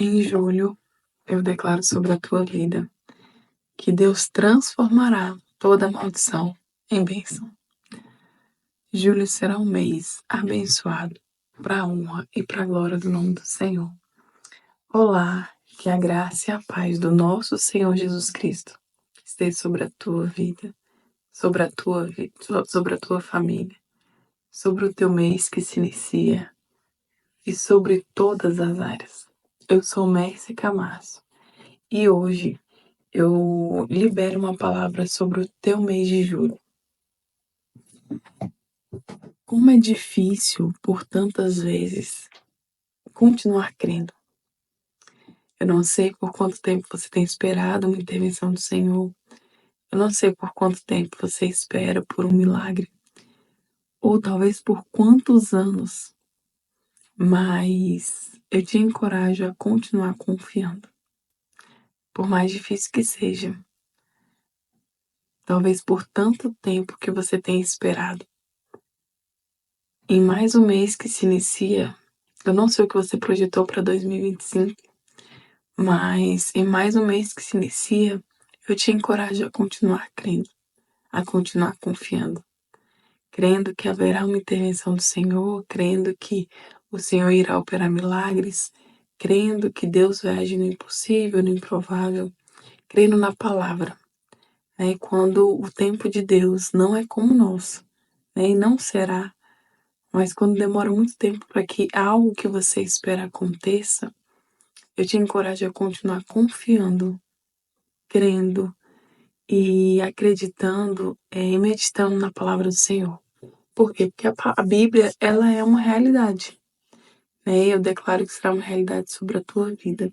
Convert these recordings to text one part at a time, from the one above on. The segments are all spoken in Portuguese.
Em julho, eu declaro sobre a tua vida que Deus transformará toda maldição em bênção. Julho será um mês abençoado para a honra e para a glória do nome do Senhor. Olá, que a graça e a paz do nosso Senhor Jesus Cristo esteja sobre a tua vida, sobre a tua vida, sobre a tua família, sobre o teu mês que se inicia e sobre todas as áreas. Eu sou Mércia Camasso e hoje eu libero uma palavra sobre o teu mês de julho. Como é difícil, por tantas vezes, continuar crendo. Eu não sei por quanto tempo você tem esperado uma intervenção do Senhor. Eu não sei por quanto tempo você espera por um milagre. Ou talvez por quantos anos. Mas eu te encorajo a continuar confiando. Por mais difícil que seja. Talvez por tanto tempo que você tenha esperado. Em mais um mês que se inicia, eu não sei o que você projetou para 2025, mas em mais um mês que se inicia, eu te encorajo a continuar crendo, a continuar confiando, crendo que haverá uma intervenção do Senhor, crendo que o Senhor irá operar milagres, crendo que Deus vai agir no impossível, no improvável, crendo na palavra. Né? Quando o tempo de Deus não é como o nosso, né? E não será. Mas quando demora muito tempo para que algo que você espera aconteça, eu te encorajo a continuar confiando, crendo e acreditando e meditando na palavra do Senhor. Por quê? Porque a Bíblia, ela é uma realidade. Né? Eu declaro que será uma realidade sobre a tua vida.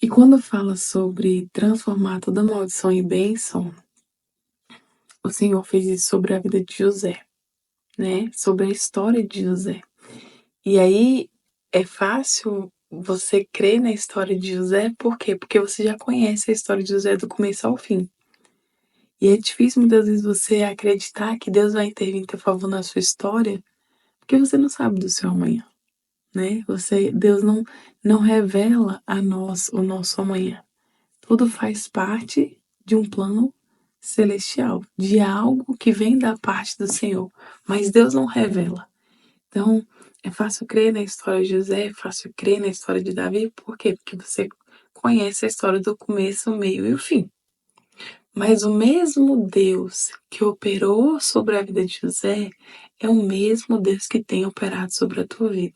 E quando fala sobre transformar toda maldição em bênção, o Senhor fez isso sobre a vida de José, né? Sobre a história de José. E aí é fácil você crer na história de José, por quê? Porque você já conhece a história de José do começo ao fim. E é difícil muitas vezes você acreditar que Deus vai intervir em teu favor na sua história, porque você não sabe do seu amanhã, né? Deus não revela a nós o nosso amanhã. Tudo faz parte de um plano celestial, de algo que vem da parte do Senhor, mas Deus não revela. Então, é fácil crer na história de José, é fácil crer na história de Davi, por quê? Porque você conhece a história do começo, o meio e o fim. Mas o mesmo Deus que operou sobre a vida de José é o mesmo Deus que tem operado sobre a tua vida.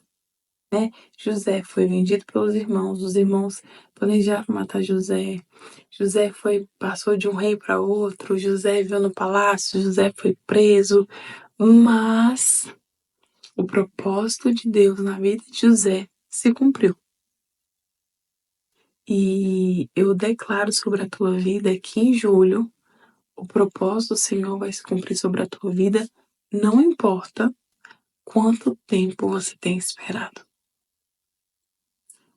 Né? José foi vendido pelos irmãos, os irmãos planejaram matar José. José passou de um rei para outro, José viveu no palácio, José foi preso, mas o propósito de Deus na vida de José se cumpriu. E eu declaro sobre a tua vida que em julho o propósito do Senhor vai se cumprir sobre a tua vida, não importa quanto tempo você tem esperado.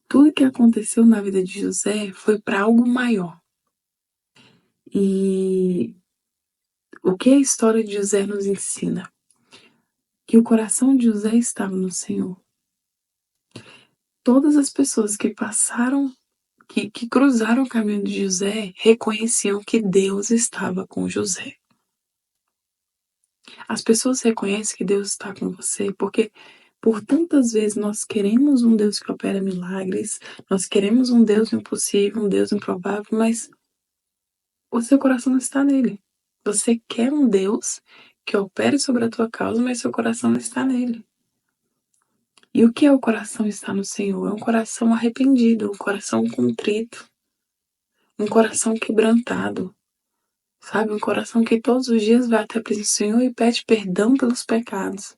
Tudo que aconteceu na vida de José foi para algo maior. E o que a história de José nos ensina? Que o coração de José estava no Senhor. Todas as pessoas que passaram, que cruzaram o caminho de José, reconheciam que Deus estava com José. As pessoas reconhecem que Deus está com você porque por tantas vezes nós queremos um Deus que opera milagres, nós queremos um Deus impossível, um Deus improvável, mas o seu coração não está nele. Você quer um Deus que opere sobre a tua causa, mas seu coração não está nele. E o que é o coração estar no Senhor? É um coração arrependido, um coração contrito, um coração quebrantado, sabe? Um coração que todos os dias vai até a presença do Senhor e pede perdão pelos pecados.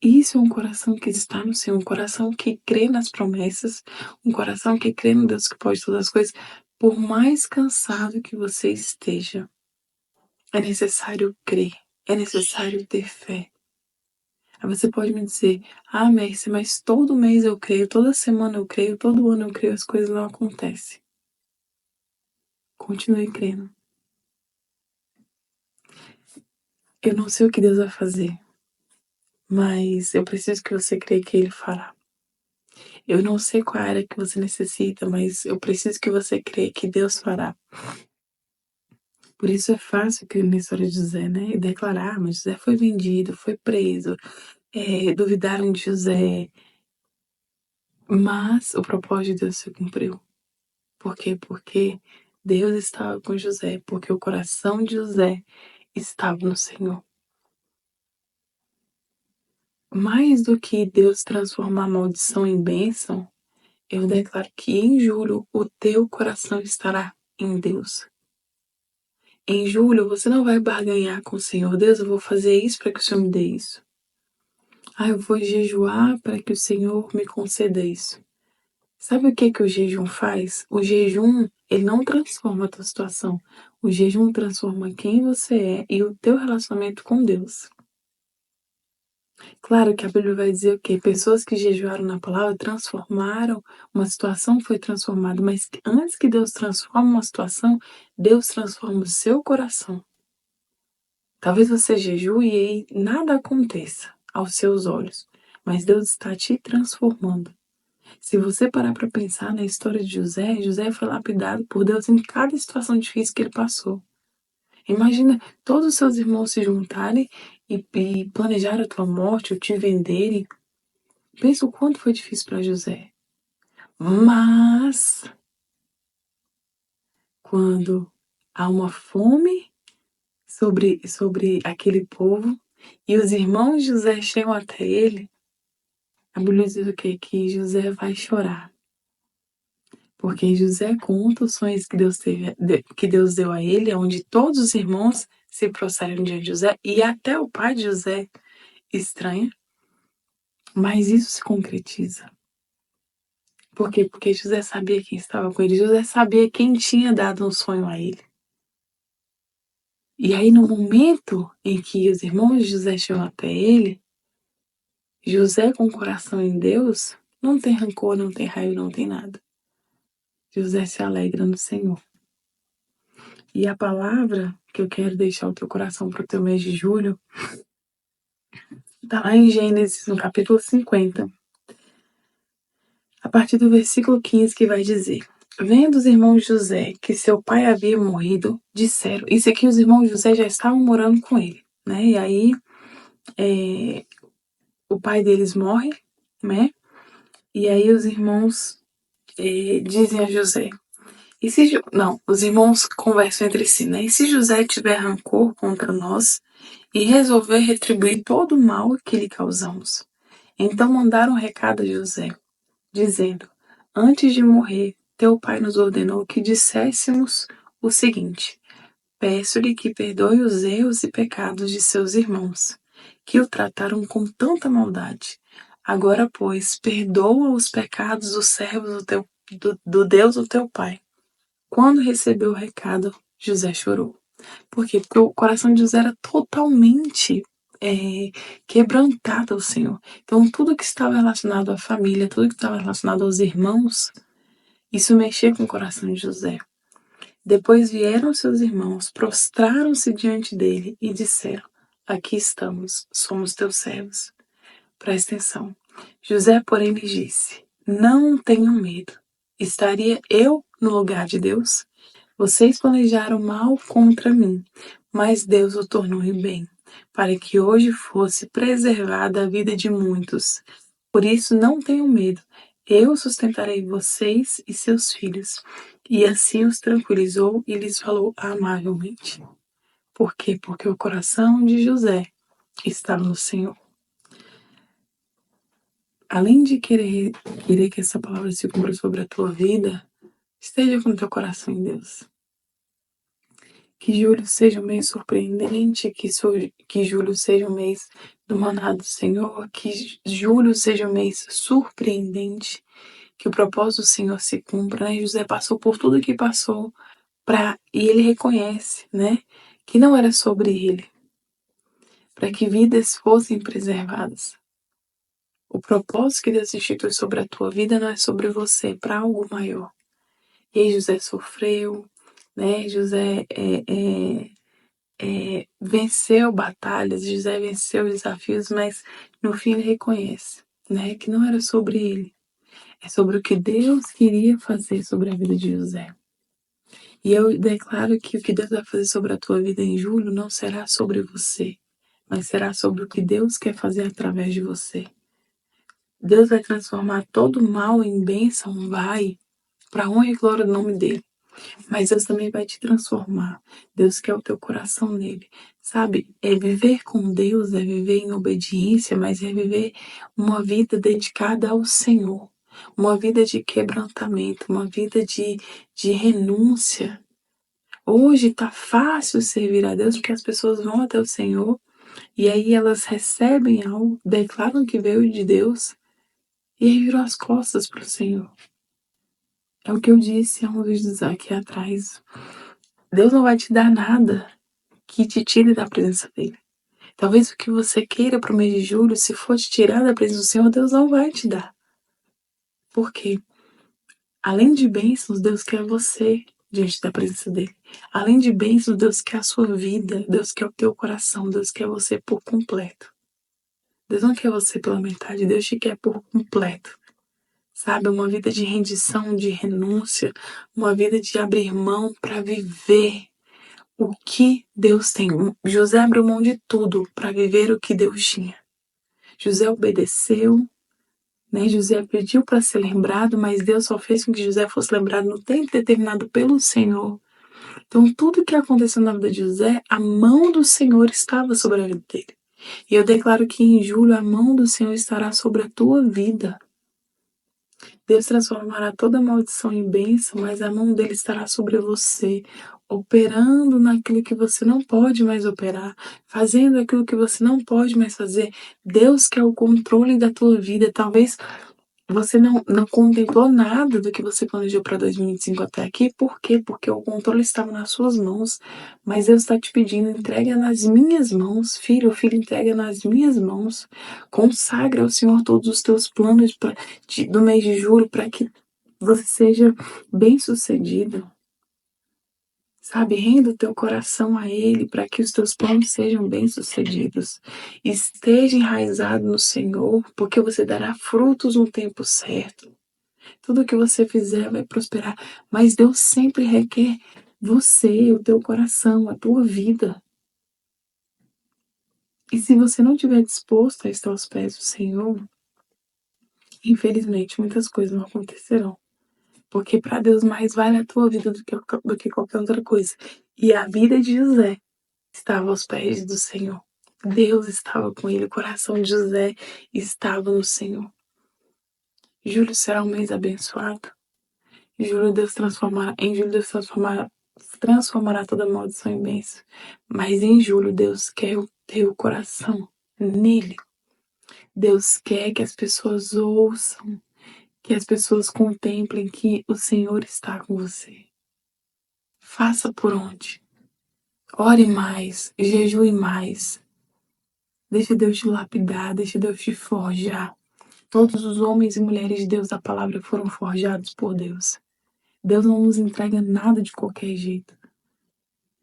Isso é um coração que está no Senhor, um coração que crê nas promessas, um coração que crê no Deus que pode todas as coisas. Por mais cansado que você esteja, é necessário crer, é necessário ter fé. Aí você pode me dizer, Mércia, mas todo mês eu creio, toda semana eu creio, todo ano eu creio, as coisas não acontecem. Continue crendo. Eu não sei o que Deus vai fazer, mas eu preciso que você creia que Ele fará. Eu não sei qual área que você necessita, mas eu preciso que você creia que Deus fará. Por isso é fácil crer na história de José, né? E declarar, mas José foi vendido, foi preso, duvidaram de José, mas o propósito de Deus se cumpriu. Por quê? Porque Deus estava com José, porque o coração de José estava no Senhor. Mais do que Deus transformar a maldição em bênção, eu declaro que em julho o teu coração estará em Deus. Em julho você não vai barganhar com o Senhor. Deus, eu vou fazer isso para que o Senhor me dê isso. Eu vou jejuar para que o Senhor me conceda isso. Sabe o que o jejum faz? O jejum, ele não transforma a tua situação. O jejum transforma quem você é e o teu relacionamento com Deus. Claro que a Bíblia vai dizer o quê? Pessoas que jejuaram na palavra transformaram, uma situação foi transformada, mas antes que Deus transforme uma situação, Deus transforma o seu coração. Talvez você jejue e aí nada aconteça aos seus olhos, mas Deus está te transformando. Se você parar para pensar na história de José, José foi lapidado por Deus em cada situação difícil que ele passou. Imagina todos os seus irmãos se juntarem e planejarem a tua morte ou te venderem. Pensa o quanto foi difícil para José. Mas, quando há uma fome sobre aquele povo e os irmãos de José chegam até ele, a Bíblia diz o quê? Que José vai chorar. Porque José conta os sonhos que Deus deu a ele, onde todos os irmãos se prostram diante de José e até o pai de José estranha, mas isso se concretiza. Por quê? Porque José sabia quem estava com ele, José sabia quem tinha dado um sonho a ele. E aí, no momento em que os irmãos de José chegam até ele, José, com o coração em Deus, não tem rancor, não tem raiva, não tem nada. José se alegra no Senhor. E a palavra que eu quero deixar o teu coração para o teu mês de julho está lá em Gênesis, no capítulo 50, a partir do versículo 15, que vai dizer: Vendo os irmãos de José que seu pai havia morrido, disseram. Isso aqui, os irmãos de José já estavam morando com ele, né? E aí, o pai deles morre, né? E aí, os irmãos dizem a José. Não, os irmãos conversam entre si, né? E se José tiver rancor contra nós e resolver retribuir todo o mal que lhe causamos? Então mandaram um recado a José, dizendo: Antes de morrer, teu pai nos ordenou que disséssemos o seguinte: Peço-lhe que perdoe os erros e pecados de seus irmãos, que o trataram com tanta maldade. Agora, pois, perdoa os pecados dos servos do Deus do teu pai. Quando recebeu o recado, José chorou. Por quê? Porque o coração de José era totalmente quebrantado ao Senhor. Então, tudo que estava relacionado à família, tudo que estava relacionado aos irmãos, isso mexia com o coração de José. Depois vieram seus irmãos, prostraram-se diante dele e disseram: Aqui estamos, somos teus servos. Presta atenção. José, porém, lhe disse: Não tenham medo. Estaria eu no lugar de Deus? Vocês planejaram mal contra mim, mas Deus o tornou em bem, para que hoje fosse preservada a vida de muitos. Por isso não tenham medo, eu sustentarei vocês e seus filhos. E assim os tranquilizou e lhes falou amavelmente. Por quê? Porque o coração de José estava no Senhor. Além de querer que essa palavra se cumpra sobre a tua vida, esteja com o teu coração em Deus. Que julho seja um mês surpreendente, que julho seja um mês do maná do Senhor, que julho seja um mês surpreendente, que o propósito do Senhor se cumpra, né? José passou por tudo que passou e ele reconhece, né, que não era sobre ele, para que vidas fossem preservadas. O propósito que Deus institui sobre a tua vida não é sobre você, é para algo maior. E aí José sofreu, né? José venceu batalhas, José venceu desafios, mas no fim ele reconhece, né, que não era sobre ele, É sobre o que Deus queria fazer sobre a vida de José. E eu declaro que o que Deus vai fazer sobre a tua vida em julho não será sobre você, mas será sobre o que Deus quer fazer através de você. Deus vai transformar todo mal em bênção, vai, para a honra e glória do nome dele. Mas Deus também vai te transformar. Deus quer o teu coração nele. Sabe, é viver com Deus, é viver em obediência, mas é viver uma vida dedicada ao Senhor. Uma vida de quebrantamento, uma vida de renúncia. Hoje tá fácil servir a Deus porque as pessoas vão até o Senhor e aí elas recebem algo, declaram que veio de Deus e aí viram as costas para o Senhor. É o que eu disse há uns vídeos aqui atrás. Deus não vai te dar nada que te tire da presença dele. Talvez o que você queira para o mês de julho, se for te tirar da presença do Senhor, Deus não vai te dar. Por quê? Além de bênçãos, Deus quer você diante da presença dele. Além de bênçãos, Deus quer a sua vida, Deus quer o teu coração, Deus quer você por completo. Deus não quer você pela metade, Deus te quer por completo. Sabe, uma vida de rendição, de renúncia, uma vida de abrir mão para viver o que Deus tem. José abriu mão de tudo para viver o que Deus tinha. José obedeceu, né? José pediu para ser lembrado, mas Deus só fez com que José fosse lembrado no tempo determinado pelo Senhor. Então, tudo que aconteceu na vida de José, a mão do Senhor estava sobre a vida dele. E eu declaro que em julho a mão do Senhor estará sobre a tua vida. Deus transformará toda maldição em bênção, mas a mão dele estará sobre você, operando naquilo que você não pode mais operar, fazendo aquilo que você não pode mais fazer. Deus quer o controle da tua vida. Talvez você não contemplou nada do que você planejou para 2025 até aqui. Por quê? Porque o controle estava nas suas mãos. Mas Deus está te pedindo, entrega nas minhas mãos. Filho, entrega nas minhas mãos. Consagra ao Senhor todos os teus planos do mês de julho para que você seja bem-sucedido. Sabe, renda o teu coração a Ele para que os teus planos sejam bem-sucedidos. Esteja enraizado no Senhor, porque você dará frutos no tempo certo. Tudo que você fizer vai prosperar, mas Deus sempre requer você, o teu coração, a tua vida. E se você não estiver disposto a estar aos pés do Senhor, infelizmente muitas coisas não acontecerão. Porque para Deus mais vale a tua vida do que qualquer outra coisa. E a vida de José estava aos pés do Senhor. Deus estava com ele, o coração de José estava no Senhor. Julho será um mês abençoado. Em julho Deus transformará toda maldição em bênção. Mas em julho Deus quer o teu coração nele. Deus quer que as pessoas ouçam, que as pessoas contemplem que o Senhor está com você. Faça por onde. Ore mais, jejue mais. Deixa Deus te lapidar, deixa Deus te forjar. Todos os homens e mulheres de Deus da palavra foram forjados por Deus. Deus não nos entrega nada de qualquer jeito.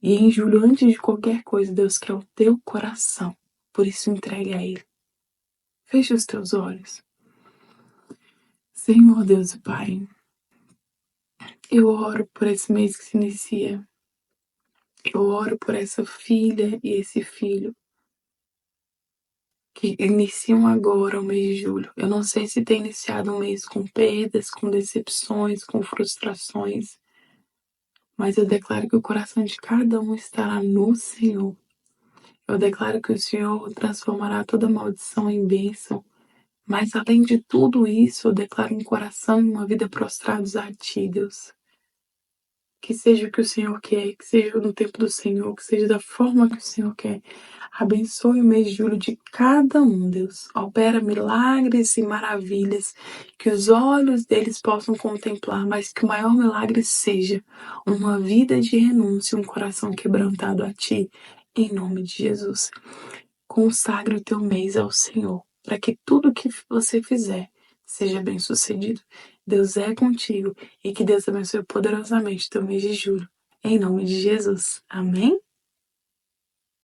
E em julho, antes de qualquer coisa, Deus quer o teu coração. Por isso, entregue a Ele. Feche os teus olhos. Senhor Deus e Pai, eu oro por esse mês que se inicia. Eu oro por essa filha e esse filho que iniciam agora o mês de julho. Eu não sei se tem iniciado um mês com perdas, com decepções, com frustrações, mas eu declaro que o coração de cada um estará no Senhor. Eu declaro que o Senhor transformará toda maldição em bênção. Mas além de tudo isso, eu declaro um coração e uma vida prostrados a Ti, Deus. Que seja o que o Senhor quer, que seja no tempo do Senhor, que seja da forma que o Senhor quer. Abençoe o mês de julho de cada um, Deus. Opera milagres e maravilhas, que os olhos deles possam contemplar, mas que o maior milagre seja uma vida de renúncia, um coração quebrantado a Ti, em nome de Jesus. Consagre o teu mês ao Senhor, para que tudo que você fizer seja bem sucedido. Deus é contigo e que Deus abençoe poderosamente teu mês de julho. Em nome de Jesus. Amém?